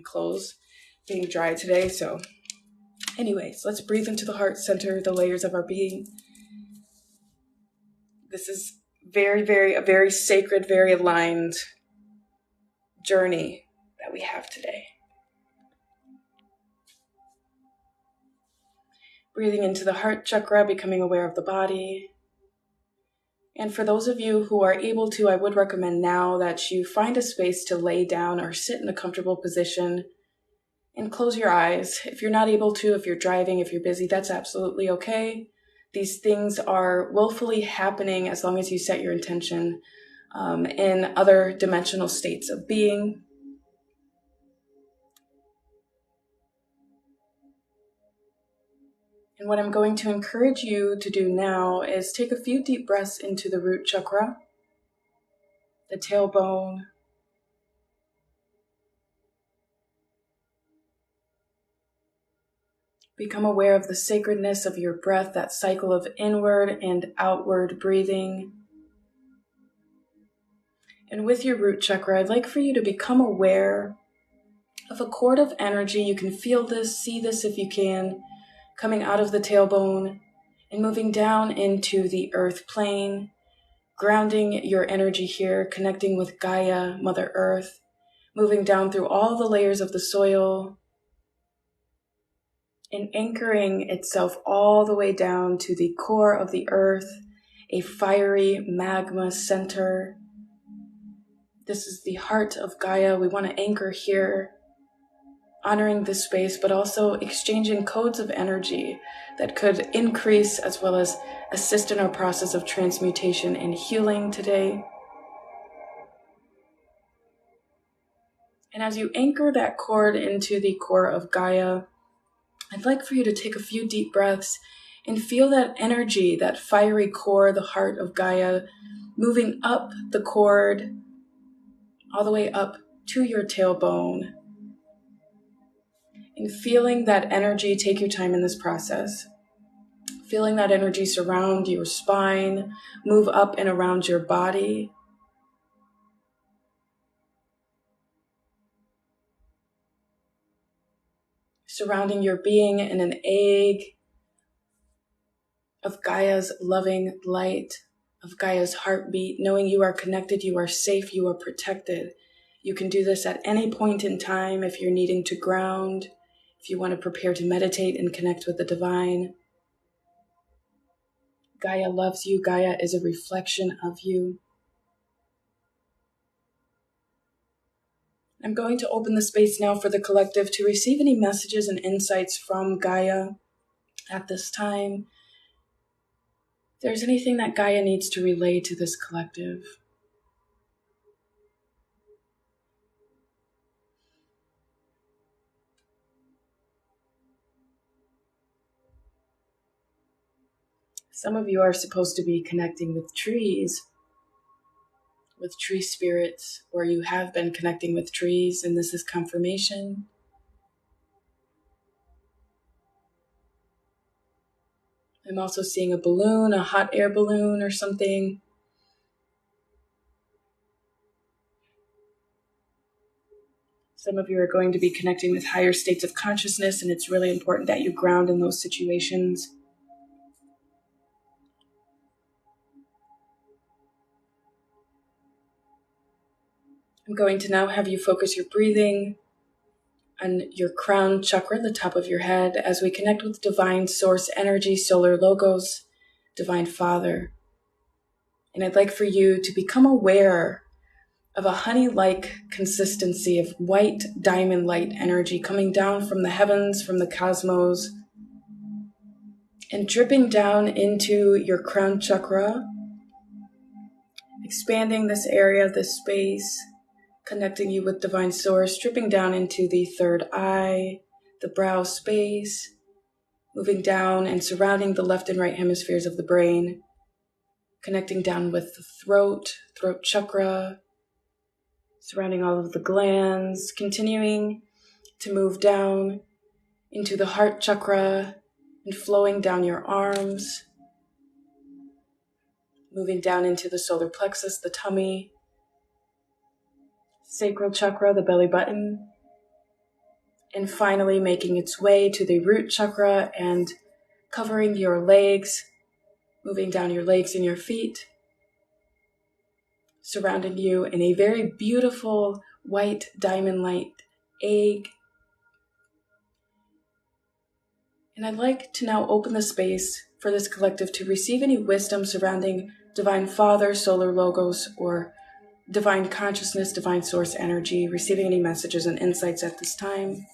clothes being dry today. So anyways, let's breathe into the heart center, the layers of our being. This is a very sacred, very aligned journey that we have today. Breathing into the heart chakra, becoming aware of the body. And for those of you who are able to, I would recommend now that you find a space to lay down or sit in a comfortable position and close your eyes. If you're not able to, if you're driving, if you're busy, that's absolutely okay. These things are willfully happening as long as you set your intention in other dimensional states of being. And what I'm going to encourage you to do now is take a few deep breaths into the root chakra, the tailbone, become aware of the sacredness of your breath, that cycle of inward and outward breathing. And with your root chakra, I'd like for you to become aware of a cord of energy. You can feel this, see this if you can, coming out of the tailbone and moving down into the earth plane, grounding your energy here, connecting with Gaia, Mother Earth, moving down through all the layers of the soil, and anchoring itself all the way down to the core of the earth, a fiery magma center. This is the heart of Gaia. We want to anchor here, honoring this space, but also exchanging codes of energy that could increase as well as assist in our process of transmutation and healing today. And as you anchor that cord into the core of Gaia, I'd like for you to take a few deep breaths and feel that energy, that fiery core, the heart of Gaia, moving up the cord, all the way up to your tailbone. And feeling that energy, take your time in this process. Feeling that energy surround your spine, move up and around your body. Surrounding your being in an egg of Gaia's loving light, of Gaia's heartbeat, knowing you are connected, you are safe, you are protected. You can do this at any point in time if you're needing to ground, if you want to prepare to meditate and connect with the divine. Gaia loves you. Gaia is a reflection of you. I'm going to open the space now for the collective to receive any messages and insights from Gaia at this time. If there's anything that Gaia needs to relay to this collective. Some of you are supposed to be connecting with trees, with tree spirits, or you have been connecting with trees, and this is confirmation. I'm also seeing a balloon, a hot air balloon or something. Some of you are going to be connecting with higher states of consciousness, and it's really important that you ground in those situations. I'm going to now have you focus your breathing on your crown chakra, the top of your head, as we connect with divine source energy, solar logos, divine father. And I'd like for you to become aware of a honey-like consistency of white diamond light energy coming down from the heavens, from the cosmos, and dripping down into your crown chakra, expanding this area, this space, connecting you with divine source, dripping down into the third eye, the brow space, moving down and surrounding the left and right hemispheres of the brain, connecting down with the throat chakra, surrounding all of the glands, continuing to move down into the heart chakra and flowing down your arms, moving down into the solar plexus, the tummy, sacral chakra, the belly button, and finally making its way to the root chakra and covering your legs, moving down your legs and your feet, surrounding you in a very beautiful white diamond light egg. And I'd like to now open the space for this collective to receive any wisdom surrounding Divine Father, Solar Logos, or Divine Consciousness, Divine Source Energy, receiving any messages and insights at this time.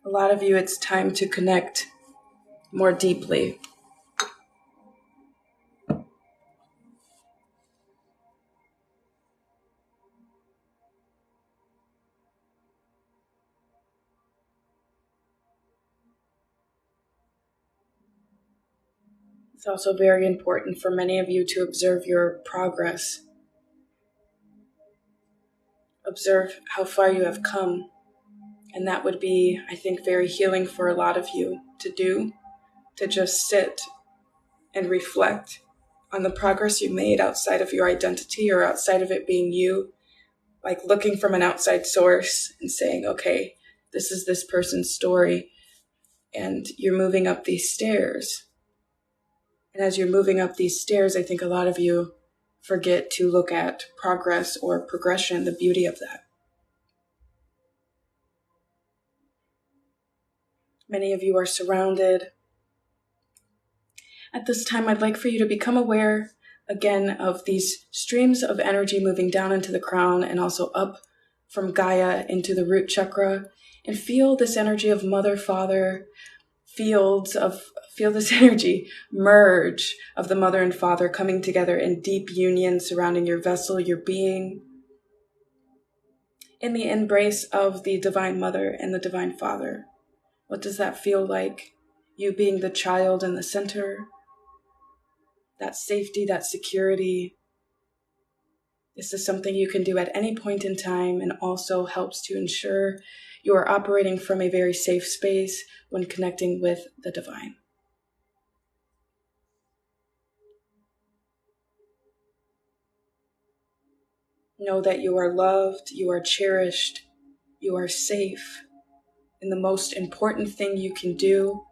A lot of you, it's time to connect more deeply. It's also very important for many of you to observe your progress. Observe how far you have come. And that would be, I think, very healing for a lot of you to do, to just sit and reflect on the progress you made outside of your identity or outside of it being you, like looking from an outside source and saying, okay, this is this person's story, and you're moving up these stairs. And as you're moving up these stairs, I think a lot of you forget to look at progress or progression, the beauty of that. Many of you are surrounded. At this time, I'd like for you to become aware again of these streams of energy moving down into the crown and also up from Gaia into the root chakra, and feel this energy of Mother, Father, feel this energy merge of the Mother and Father coming together in deep union surrounding your vessel, your being, in the embrace of the Divine Mother and the Divine Father. What does that feel like? You being the child in the center, that safety, that security. This is something you can do at any point in time and also helps to ensure you are operating from a very safe space when connecting with the divine. Know that you are loved, you are cherished, you are safe. And the most important thing you can do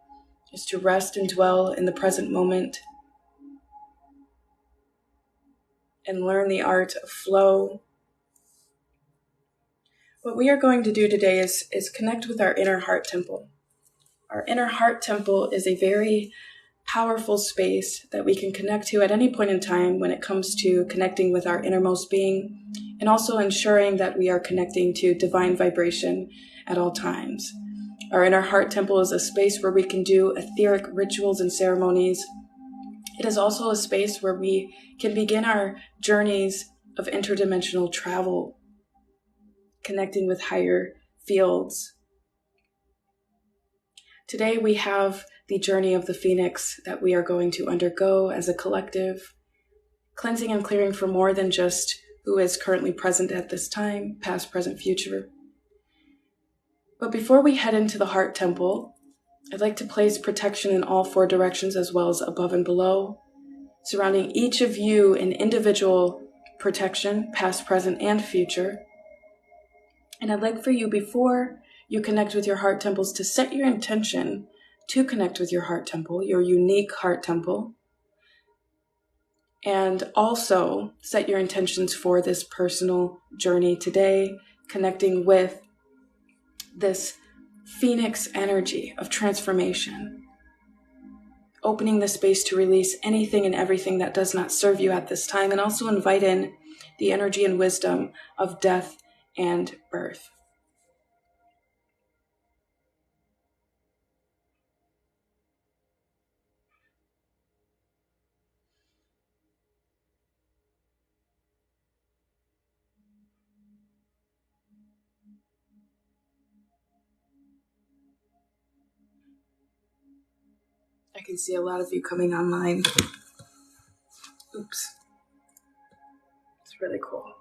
is to rest and dwell in the present moment and learn the art of flow. What we are going to do today is connect with our inner heart temple. Our inner heart temple is a very powerful space that we can connect to at any point in time when it comes to connecting with our innermost being, and also ensuring that we are connecting to divine vibration at all times. Our inner heart temple is a space where we can do etheric rituals and ceremonies. It is also a space where we can begin our journeys of interdimensional travel, connecting with higher fields. Today we have the journey of the Phoenix that we are going to undergo as a collective, cleansing and clearing for more than just who is currently present at this time, past, present, future. But before we head into the heart temple, I'd like to place protection in all four directions as well as above and below, surrounding each of you in individual protection, past, present, and future. And I'd like for you, before you connect with your heart temples, to set your intention to connect with your heart temple, your unique heart temple, and also set your intentions for this personal journey today, connecting with this Phoenix energy of transformation, opening the space to release anything and everything that does not serve you at this time, and also invite in the energy and wisdom of death and birth. I can see a lot of you coming online. Oops. It's really cool.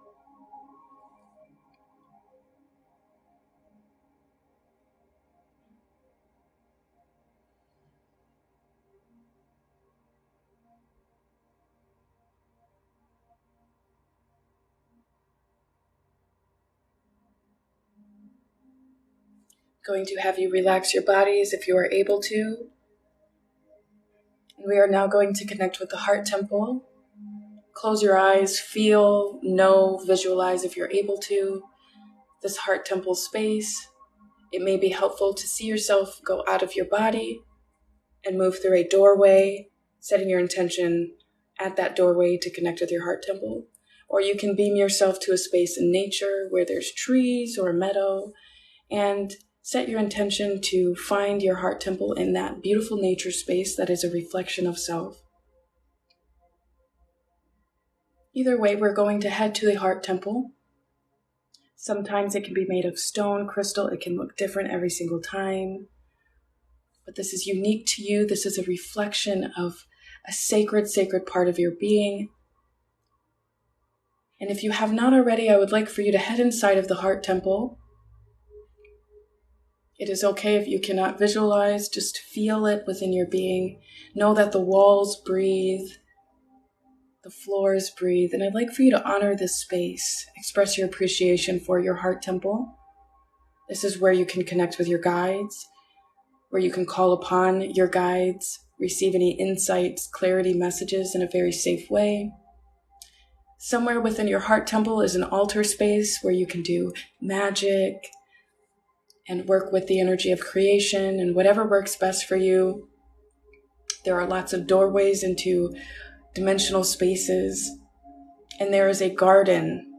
Going to have you relax your bodies if you are able to. And we are now going to connect with the heart temple. Close your eyes, feel, know, visualize if you're able to this heart temple space. It may be helpful to see yourself go out of your body and move through a doorway, setting your intention at that doorway to connect with your heart temple. Or you can beam yourself to a space in nature where there's trees or a meadow and set your intention to find your heart temple in that beautiful nature space that is a reflection of self. Either way, we're going to head to the heart temple. Sometimes it can be made of stone, crystal. It can look different every single time. But this is unique to you. This is a reflection of a sacred part of your being. And if you have not already, I would like for you to head inside of the heart temple. It is okay if you cannot visualize, just feel it within your being. Know that the walls breathe, the floors breathe, and I'd like for you to honor this space. Express your appreciation for your heart temple. This is where you can connect with your guides, where you can call upon your guides, receive any insights, clarity, messages in a very safe way. Somewhere within your heart temple is an altar space where you can do magic and work with the energy of creation and whatever works best for you. There are lots of doorways into dimensional spaces, and there is a garden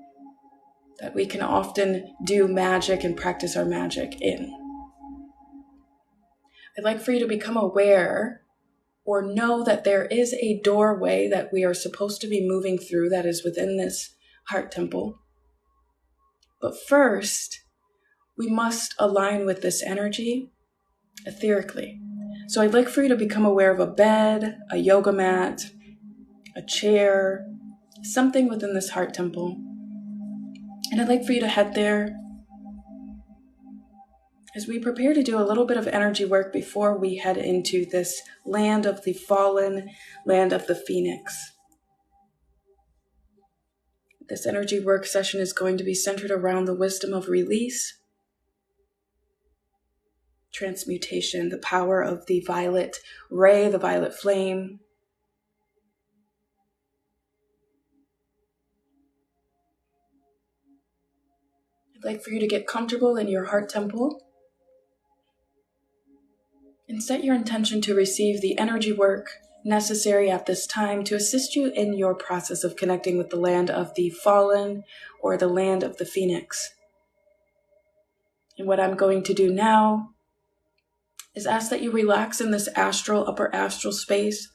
that we can often do magic and practice our magic in. I'd like for you to become aware or know that there is a doorway that we are supposed to be moving through that is within this heart temple. But first, we must align with this energy etherically. So I'd like for you to become aware of a bed, a yoga mat, a chair, something within this heart temple. And I'd like for you to head there as we prepare to do a little bit of energy work before we head into this land of the fallen, land of the phoenix. This energy work session is going to be centered around the wisdom of release, transmutation, the power of the violet ray, the violet flame. I'd like for you to get comfortable in your heart temple and set your intention to receive the energy work necessary at this time to assist you in your process of connecting with the land of the fallen or the land of the phoenix. And what I'm going to do now is ask that you relax in this astral, upper astral space,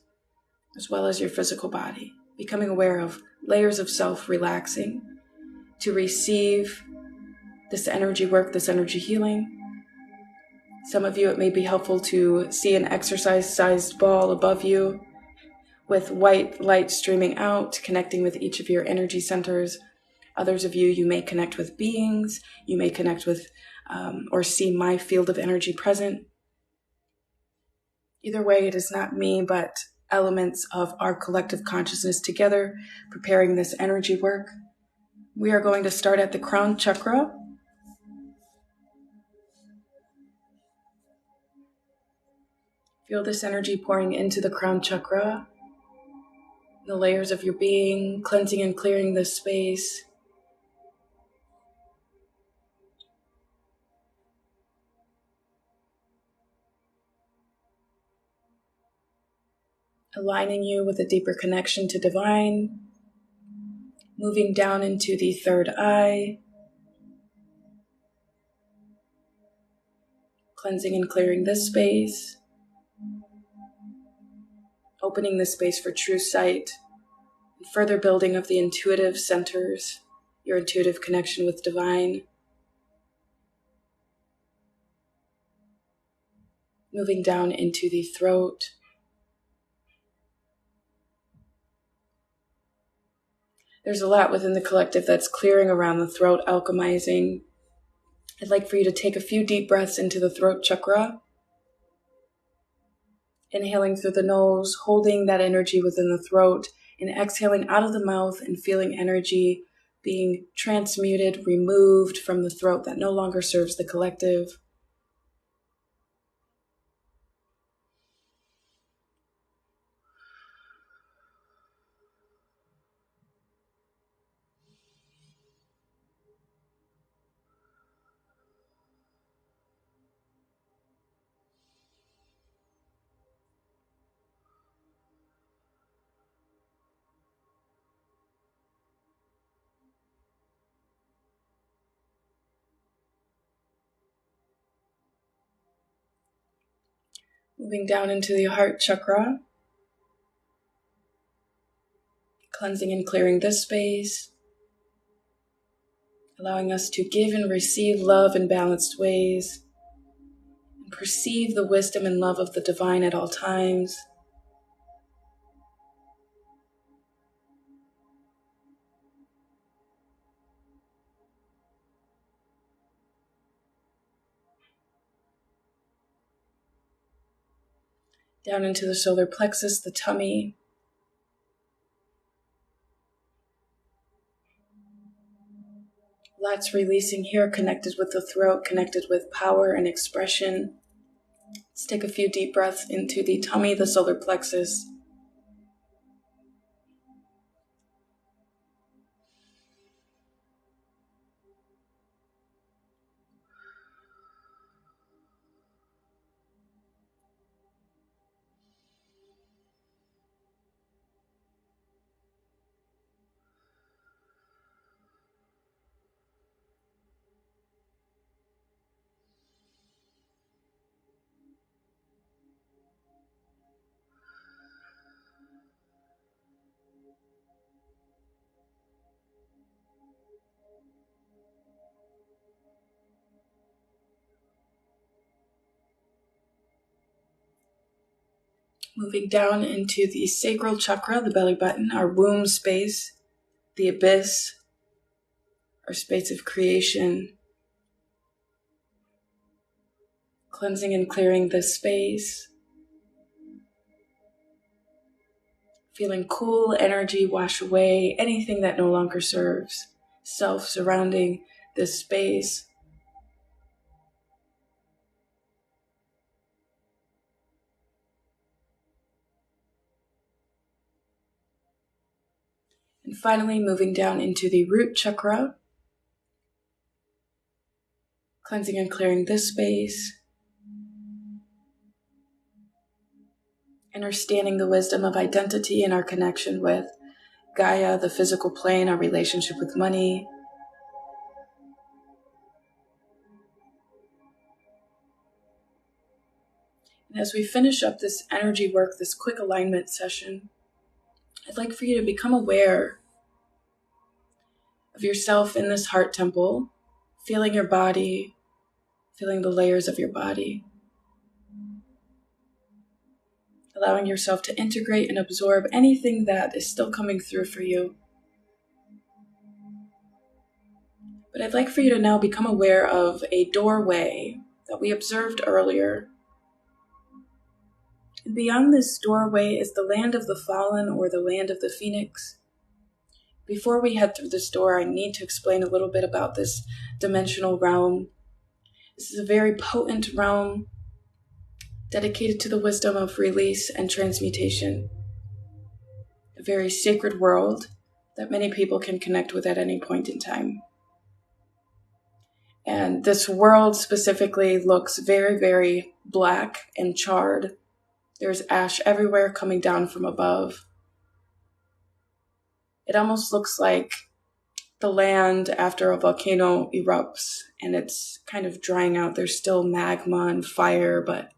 as well as your physical body, becoming aware of layers of self relaxing to receive this energy work, this energy healing. Some of you, it may be helpful to see an exercise-sized ball above you with white light streaming out, connecting with each of your energy centers. Others of you, you may connect with beings. You may connect with or see my field of energy present. Either way, it is not me, but elements of our collective consciousness together preparing this energy work. We are going to start at the crown chakra. Feel this energy pouring into the crown chakra, the layers of your being, cleansing and clearing this space. Aligning you with a deeper connection to divine, moving down into the third eye, cleansing and clearing this space, opening this space for true sight, and further building of the intuitive centers, your intuitive connection with divine, moving down into the throat, There's a lot within the collective that's clearing around the throat, alchemizing. I'd like for you to take a few deep breaths into the throat chakra. Inhaling through the nose, holding that energy within the throat, and exhaling out of the mouth and feeling energy being transmuted, removed from the throat that no longer serves the collective. Moving down into the heart chakra, cleansing and clearing this space, allowing us to give and receive love in balanced ways, and perceive the wisdom and love of the divine at all times. Down into the solar plexus, the tummy. Lots releasing here, connected with the throat, connected with power and expression. Let's take a few deep breaths into the tummy, the solar plexus. Moving down into the sacral chakra, the belly button, our womb space, the abyss, our space of creation. Cleansing and clearing this space. Feeling cool energy wash away anything that no longer serves. Self surrounding this space. And finally, moving down into the root chakra. Cleansing and clearing this space. Understanding the wisdom of identity and our connection with Gaia, the physical plane, our relationship with money. And as we finish up this energy work, this quick alignment session, I'd like for you to become aware of yourself in this heart temple, feeling your body, feeling the layers of your body. Allowing yourself to integrate and absorb anything that is still coming through for you. But I'd like for you to now become aware of a doorway that we observed earlier. And beyond this doorway is the land of the fallen, or the land of the phoenix. Before we head through this door, I need to explain a little bit about this dimensional realm. This is a very potent realm dedicated to the wisdom of release and transmutation. A very sacred world that many people can connect with at any point in time. And this world specifically looks very, very black and charred. There's ash everywhere coming down from above. It almost looks like the land after a volcano erupts and it's kind of drying out. There's still magma and fire, but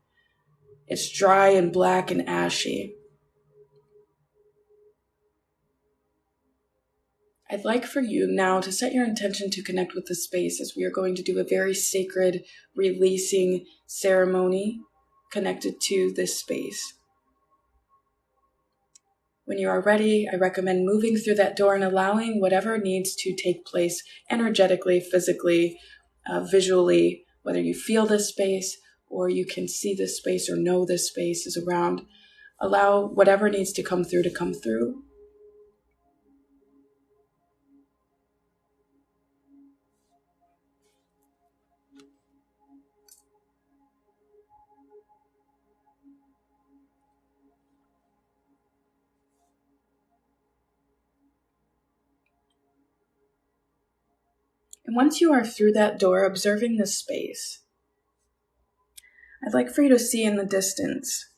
it's dry and black and ashy. I'd like for you now to set your intention to connect with the space, as we are going to do a very sacred releasing ceremony connected to this space. When you are ready, I recommend moving through that door and allowing whatever needs to take place energetically, physically, visually, whether you feel this space or you can see this space or know this space is around. Allow whatever needs to come through to come through. And once you are through that door, observing this space, I'd like for you to see in the distance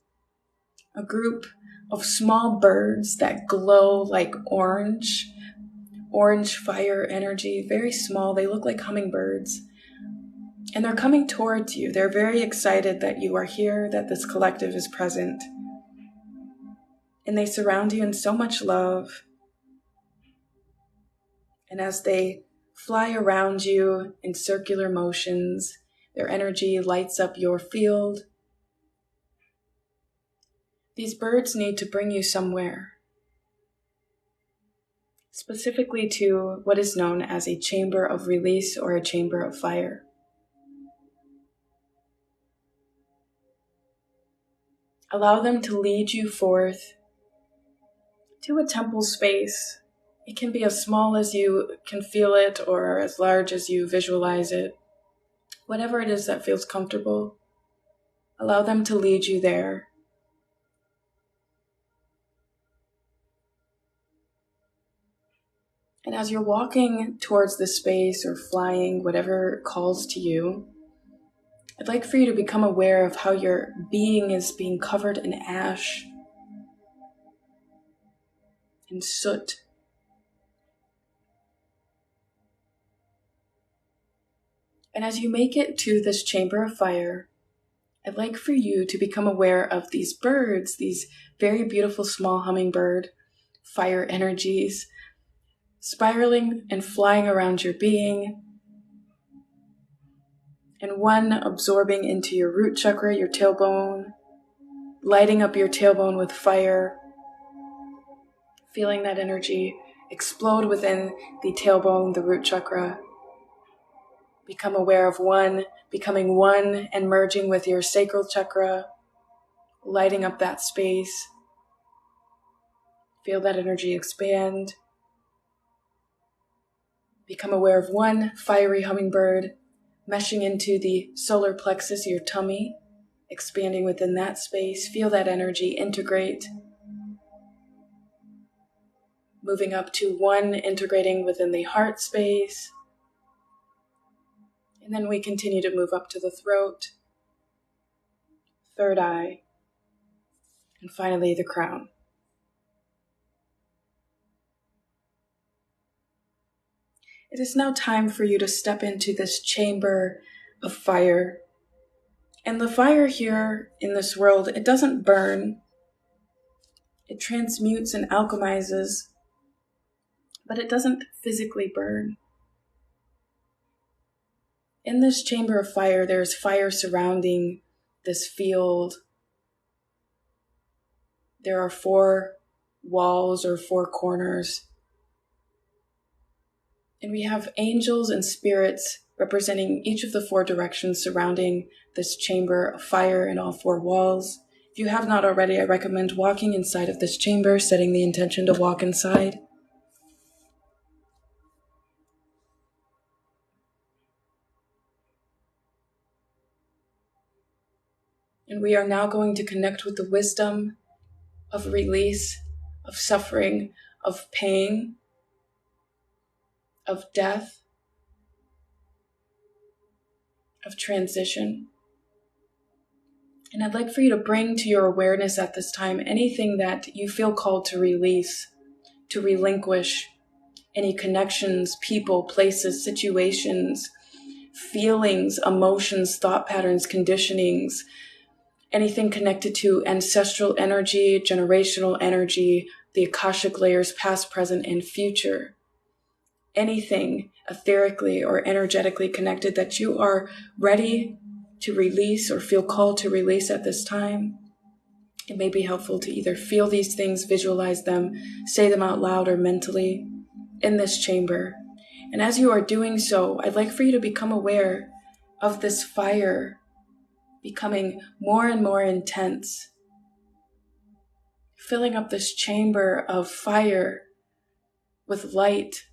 a group of small birds that glow like orange fire energy, very small. They look like hummingbirds. And they're coming towards you. They're very excited that you are here, that this collective is present. And they surround you in so much love. And as they fly around you in circular motions, their energy lights up your field. These birds need to bring you somewhere, specifically to what is known as a chamber of release or a chamber of fire. Allow them to lead you forth to a temple space. It can be as small as you can feel it or as large as you visualize it. Whatever it is that feels comfortable, allow them to lead you there. And as you're walking towards the space or flying, whatever calls to you, I'd like for you to become aware of how your being is being covered in ash and soot. And as you make it to this chamber of fire, I'd like for you to become aware of these birds, these very beautiful small hummingbird fire energies, spiraling and flying around your being, and one absorbing into your root chakra, your tailbone, lighting up your tailbone with fire, feeling that energy explode within the tailbone, the root chakra. Become aware of one, becoming one and merging with your sacral chakra, lighting up that space. Feel that energy expand. Become aware of one fiery hummingbird meshing into the solar plexus, your tummy, expanding within that space. Feel that energy integrate. Moving up to one, integrating within the heart space. And then we continue to move up to the throat, third eye, and finally the crown. It is now time for you to step into this chamber of fire. And the fire here in this world, it doesn't burn. It transmutes and alchemizes, but it doesn't physically burn. In this chamber of fire, there's fire surrounding this field. There are 4 walls or 4 corners. And we have angels and spirits representing each of the 4 directions surrounding this chamber of fire in all 4 walls. If you have not already, I recommend walking inside of this chamber, setting the intention to walk inside. And we are now going to connect with the wisdom of release, of suffering, of pain, of death, of transition. And I'd like for you to bring to your awareness at this time anything that you feel called to release, to relinquish, any connections, people, places, situations, feelings, emotions, thought patterns, conditionings, anything connected to ancestral energy, generational energy, the Akashic layers, past, present, and future. Anything etherically or energetically connected that you are ready to release or feel called to release at this time. It may be helpful to either feel these things, visualize them, say them out loud or mentally in this chamber. And as you are doing so, I'd like for you to become aware of this fire becoming more and more intense, filling up this chamber of fire with light.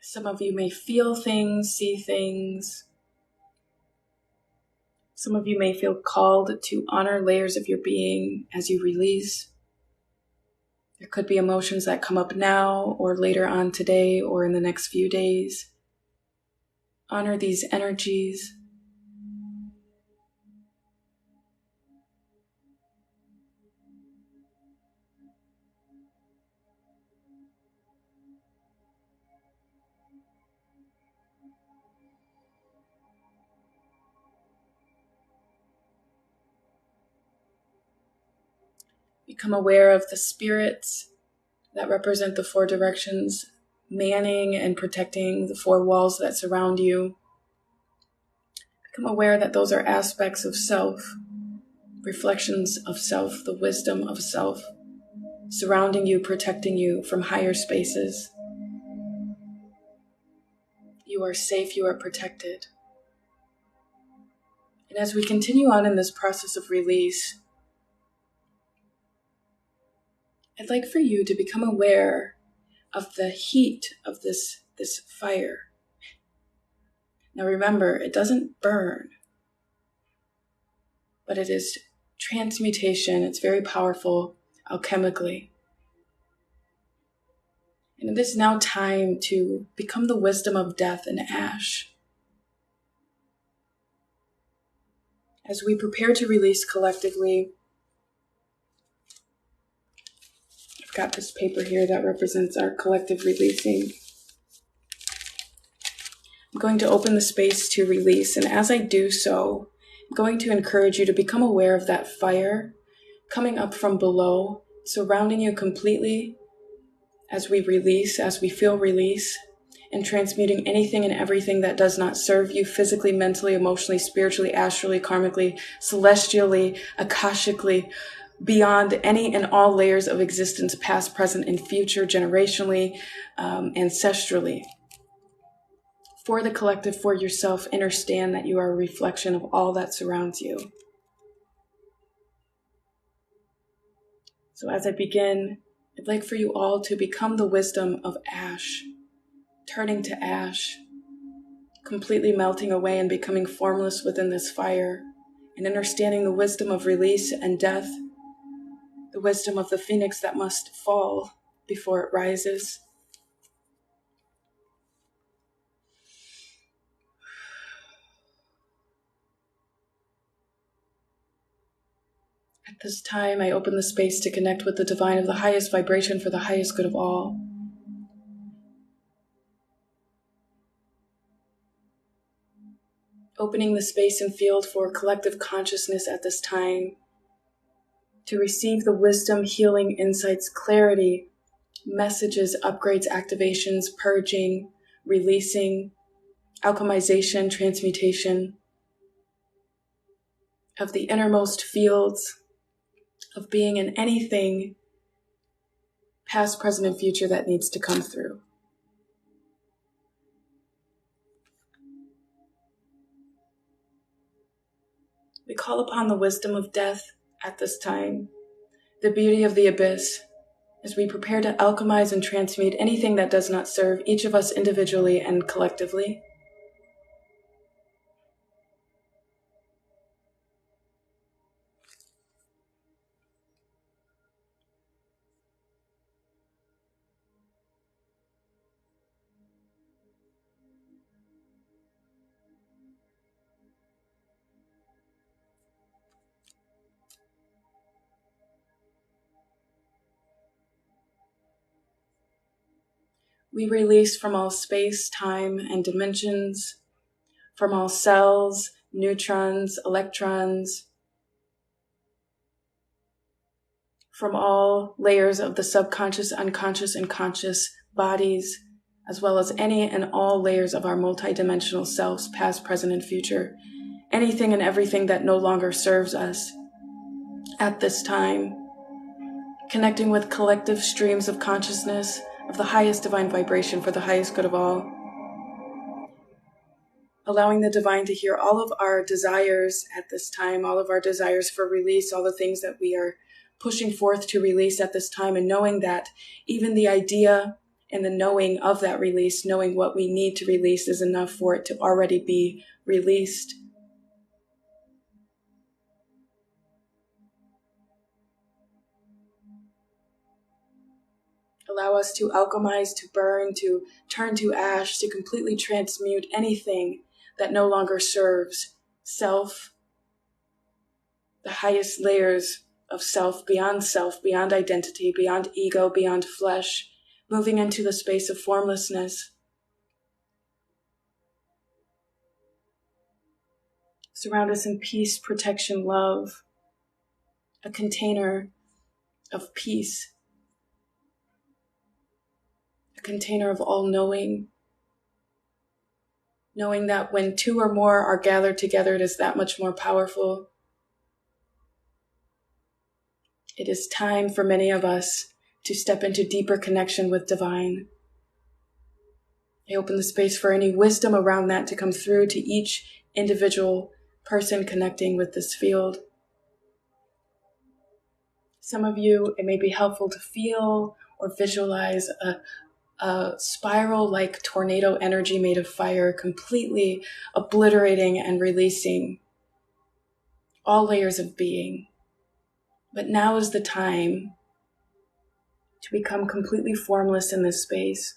Some of you may feel things, see things. Some of you may feel called to honor layers of your being as you release. There could be emotions that come up now or later on today or in the next few days. Honor these energies. Become aware of the spirits that represent the four directions, manning and protecting the four walls that surround you. Become aware that those are aspects of self, reflections of self, the wisdom of self, surrounding you, protecting you from higher spaces. You are safe, you are protected. And as we continue on in this process of release, I'd like for you to become aware of the heat of this fire. Now remember, it doesn't burn, but it is transmutation. It's very powerful alchemically. And it is now time to become the wisdom of death and ash. As we prepare to release collectively, I've got this paper here that represents our collective releasing. I'm going to open the space to release, and as I do so, I'm going to encourage you to become aware of that fire coming up from below, surrounding you completely as we release, as we feel release, and transmuting anything and everything that does not serve you physically, mentally, emotionally, spiritually, astrally, karmically, celestially, akashically, beyond any and all layers of existence, past, present, and future, generationally, ancestrally. For the collective, for yourself, understand that you are a reflection of all that surrounds you. So as I begin, I'd like for you all to become the wisdom of ash, turning to ash, completely melting away and becoming formless within this fire, and understanding the wisdom of release and death, the wisdom of the phoenix that must fall before it rises. At this time, I open the space to connect with the divine of the highest vibration for the highest good of all. Opening the space and field for collective consciousness at this time to receive the wisdom, healing, insights, clarity, messages, upgrades, activations, purging, releasing, alchemization, transmutation of the innermost fields of being in anything past, present, and future that needs to come through. We call upon the wisdom of death at this time, the beauty of the abyss, as we prepare to alchemize and transmute anything that does not serve each of us individually and collectively. We release from all space, time, and dimensions, from all cells, neutrons, electrons, from all layers of the subconscious, unconscious, and conscious bodies, as well as any and all layers of our multidimensional selves, past, present, and future. Anything and everything that no longer serves us at this time. Connecting with collective streams of consciousness of the highest divine vibration for the highest good of all. Allowing the divine to hear all of our desires at this time, all of our desires for release, all the things that we are pushing forth to release at this time, and knowing that even the idea and the knowing of that release, knowing what we need to release, is enough for it to already be released. Allow us to alchemize, to burn, to turn to ash, to completely transmute anything that no longer serves self, the highest layers of self, beyond identity, beyond ego, beyond flesh, moving into the space of formlessness. Surround us in peace, protection, love, a container of peace, a container of all-knowing, knowing that when two or more are gathered together, it is that much more powerful. It is time for many of us to step into deeper connection with divine. I open the space for any wisdom around that to come through to each individual person connecting with this field. Some of you, it may be helpful to feel or visualize a spiral-like tornado energy made of fire, completely obliterating and releasing all layers of being. But now is the time to become completely formless in this space.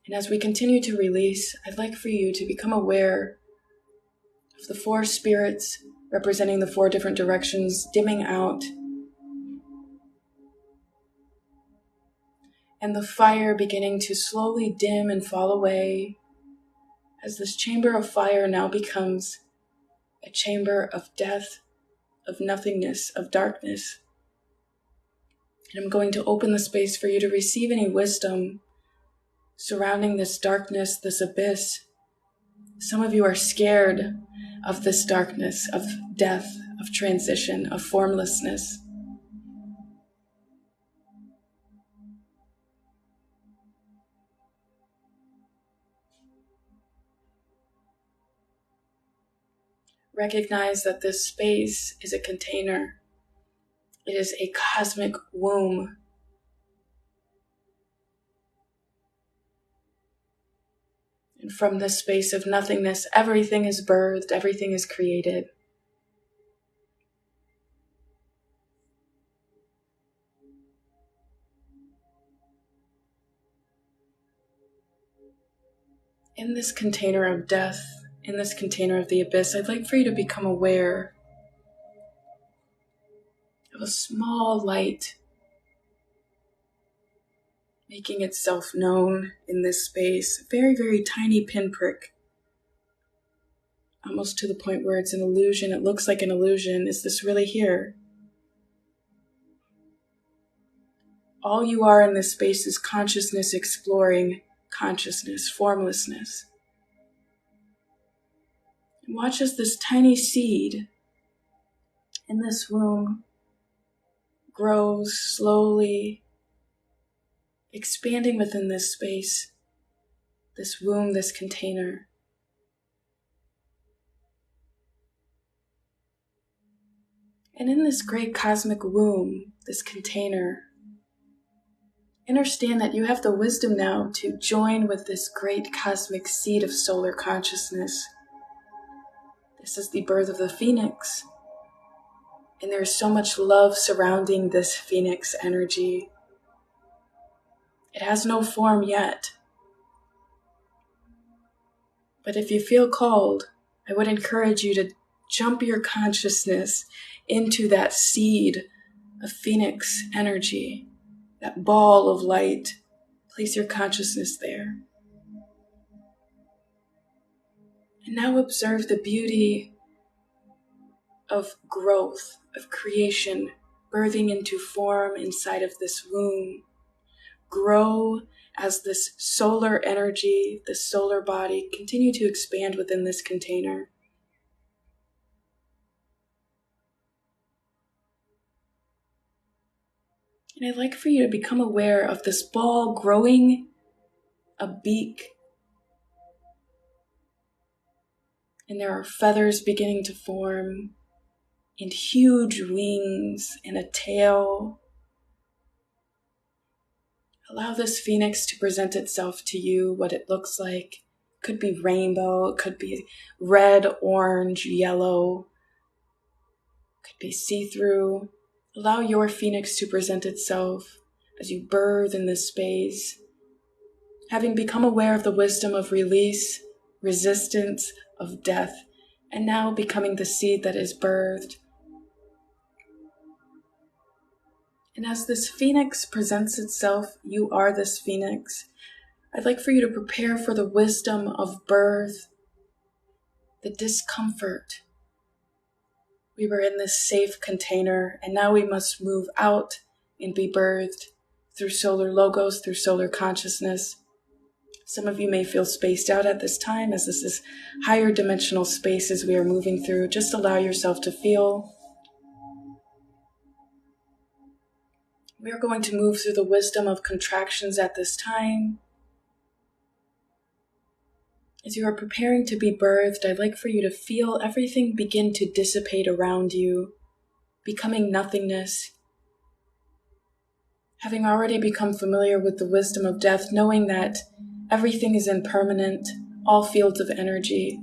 And as we continue to release, I'd like for you to become aware of the four spirits representing the four different directions dimming out, and the fire beginning to slowly dim and fall away as this chamber of fire now becomes a chamber of death, of nothingness, of darkness. And I'm going to open the space for you to receive any wisdom surrounding this darkness, this abyss. Some of you are scared of this darkness, of death, of transition, of formlessness. Recognize that this space is a container. It is a cosmic womb. And from this space of nothingness, everything is birthed, everything is created. In this container of death, in this container of the abyss, I'd like for you to become aware of a small light making itself known in this space. A very, very tiny pinprick, almost to the point where it's an illusion. It looks like an illusion. Is this really here? All you are in this space is consciousness exploring consciousness, formlessness. And watch as this tiny seed in this womb grows slowly, expanding within this space, this womb, this container. And in this great cosmic womb, this container, understand that you have the wisdom now to join with this great cosmic seed of solar consciousness. This is the birth of the phoenix. And there's so much love surrounding this phoenix energy. It has no form yet. But if you feel called, I would encourage you to jump your consciousness into that seed of phoenix energy, that ball of light, Place your consciousness there. And now observe the beauty of growth, of creation, birthing into form inside of this womb. Grow as this solar energy, this solar body, continue to expand within this container. And I'd like for you to become aware of this ball growing a beak. And there are feathers beginning to form, and huge wings and a tail. Allow this phoenix to present itself to you, what it looks like. It could be rainbow, it could be red, orange, yellow, it could be see-through. Allow your phoenix to present itself as you birth in this space. Having become aware of the wisdom of release, resistance, of death, and now becoming the seed that is birthed. And as this phoenix presents itself, you are this phoenix. I'd like for you to prepare for the wisdom of birth, the discomfort. We were in this safe container, and now we must move out and be birthed through solar logos, through solar consciousness. Some of you may feel spaced out at this time, as this is higher dimensional spaces we are moving through. Just allow yourself to feel. We are going to move through the wisdom of contractions at this time. As you are preparing to be birthed, I'd like for you to feel everything begin to dissipate around you, becoming nothingness. Having already become familiar with the wisdom of death, knowing that everything is impermanent, all fields of energy.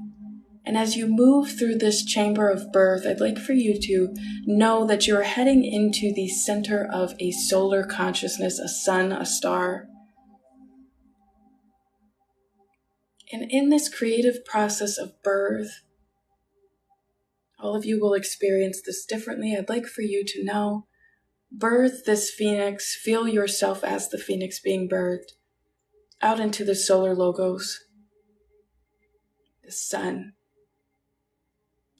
And as you move through this chamber of birth, I'd like for you to know that you're heading into the center of a solar consciousness, a sun, a star. And in this creative process of birth, all of you will experience this differently. I'd like for you to know, birth this phoenix, feel yourself as the phoenix being birthed, out into the solar logos, the sun.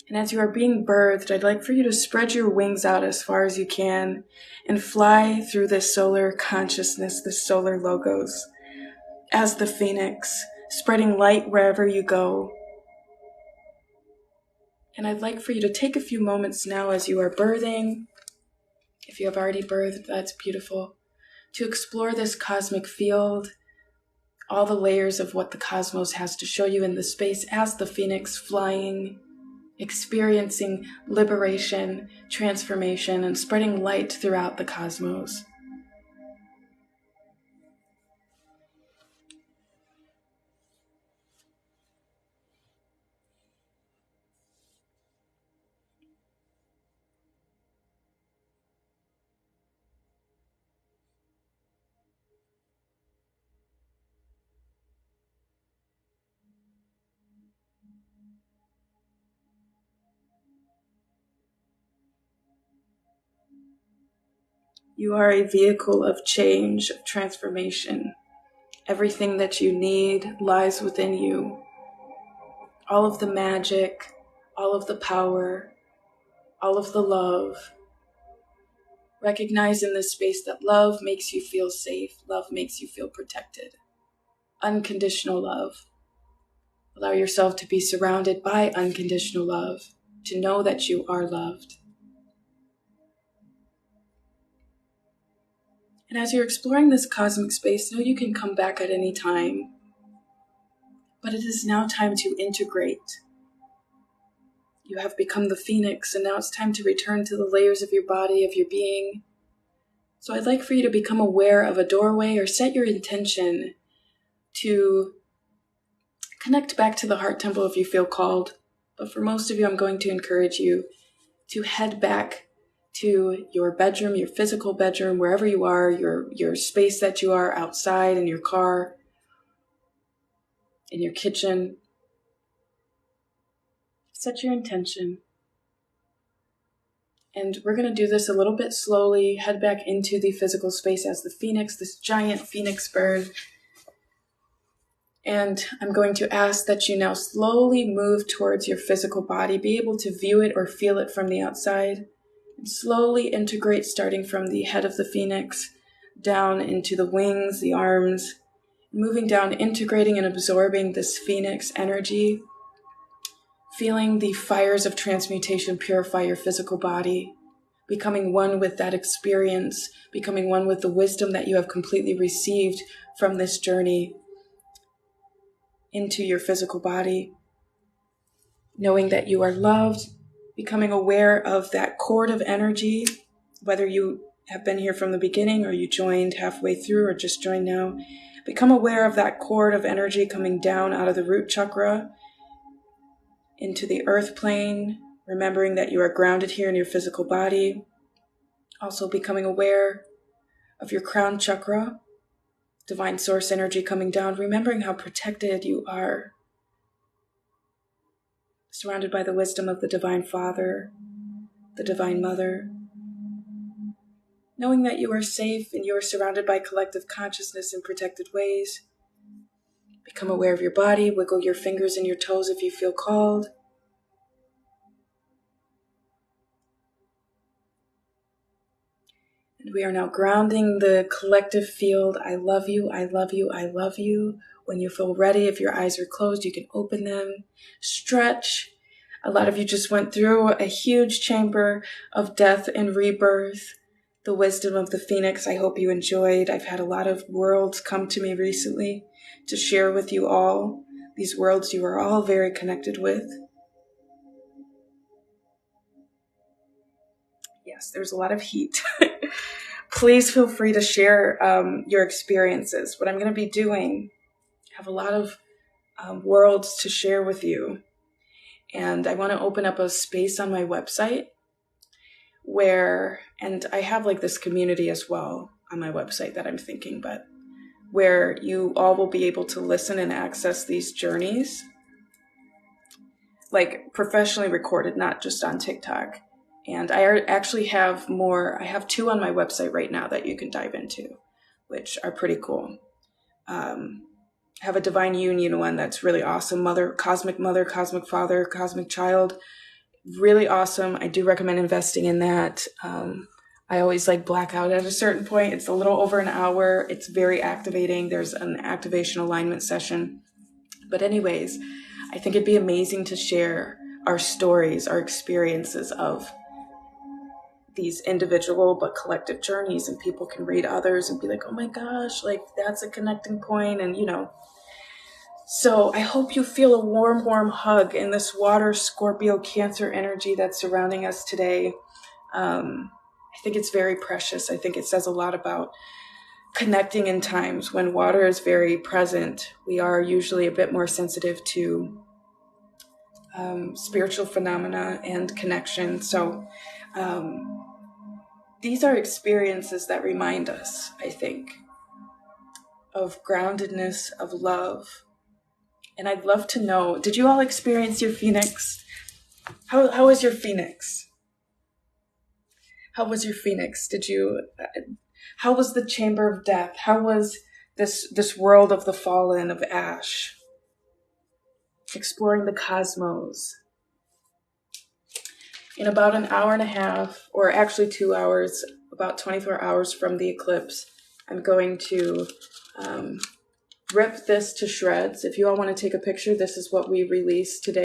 And as you are being birthed, I'd like for you to spread your wings out as far as you can and fly through this solar consciousness, this solar logos, as the phoenix, spreading light wherever you go. And I'd like for you to take a few moments now as you are birthing. If you have already birthed, that's beautiful. To explore this cosmic field, all the layers of what the cosmos has to show you in the space as the phoenix flying, experiencing liberation, transformation, and spreading light throughout the cosmos. You are a vehicle of change, of transformation. Everything that you need lies within you. All of the magic, all of the power, all of the love. Recognize in this space that love makes you feel safe. Love makes you feel protected. Unconditional love. Allow yourself to be surrounded by unconditional love, to know that you are loved. And as you're exploring this cosmic space, know you can come back at any time. But it is now time to integrate. You have become the phoenix, and now it's time to return to the layers of your body, of your being. So I'd like for you to become aware of a doorway or set your intention to connect back to the heart temple if you feel called. But for most of you, I'm going to encourage you to head back to your bedroom, your physical bedroom, wherever you are, your space that you are outside, in your car, in your kitchen. Set your intention And we're going to do this a little bit slowly. Head back into the physical space as the phoenix, this giant phoenix bird. And I'm going to ask that you now slowly move towards your physical body. Be able to view it or feel it from the outside. And slowly integrate, starting from the head of the phoenix, down into the wings, the arms. Moving down, integrating and absorbing this phoenix energy. Feeling the fires of transmutation purify your physical body. Becoming one with that experience. Becoming one with the wisdom that you have completely received from this journey into your physical body, knowing that you are loved, becoming aware of that cord of energy, whether you have been here from the beginning or you joined halfway through or just joined now. Become aware of that cord of energy coming down out of the root chakra into the earth plane, remembering that you are grounded here in your physical body. Also becoming aware of your crown chakra, divine source energy coming down, remembering how protected you are, surrounded by the wisdom of the Divine Father, the Divine Mother, knowing that you are safe and you are surrounded by collective consciousness in protected ways. Become aware of your body, wiggle your fingers and your toes if you feel called. And we are now grounding the collective field. I love you, I love you, I love you. When you feel ready, if your eyes are closed, you can open them. Stretch. A lot of you just went through a huge chamber of death and rebirth. The wisdom of the phoenix, I hope you enjoyed. I've had a lot of worlds come to me recently to share with you all. These worlds you are all very connected with. Yes, there's a lot of heat. Please feel free to share your experiences. What I'm going to be doing, I have a lot of worlds to share with you. And I want to open up a space on my website where, and I have like this community as well on my website that I'm thinking, but where you all will be able to listen and access these journeys, like professionally recorded, not just on TikTok. And I actually have more, I have 2 on my website right now that you can dive into, which are pretty cool. I have a Divine Union one that's really awesome. Mother, Cosmic Father, Cosmic Child. Really awesome. I do recommend investing in that. I always like black out at a certain point. It's a little over an hour. It's very activating. There's an activation alignment session. But anyways, I think it'd be amazing to share our stories, our experiences of these individual but collective journeys, and people can read others and be like, oh my gosh, like that's a connecting point. And so I hope you feel a warm hug in this water Scorpio Cancer energy that's surrounding us today. I think it's very precious. I think it says a lot about connecting in times when water is very present. We are usually a bit more sensitive to spiritual phenomena and connection. So these are experiences that remind us, I think, of groundedness, of love. And I'd love to know, did you all experience your phoenix? How was your phoenix? How was your phoenix? How was the chamber of death? How was this world of the fallen, of ash? Exploring the cosmos. In about an hour and a half, or actually 2 hours, about 24 hours from the eclipse, I'm going to rip this to shreds. If you all want to take a picture, this is what we released today.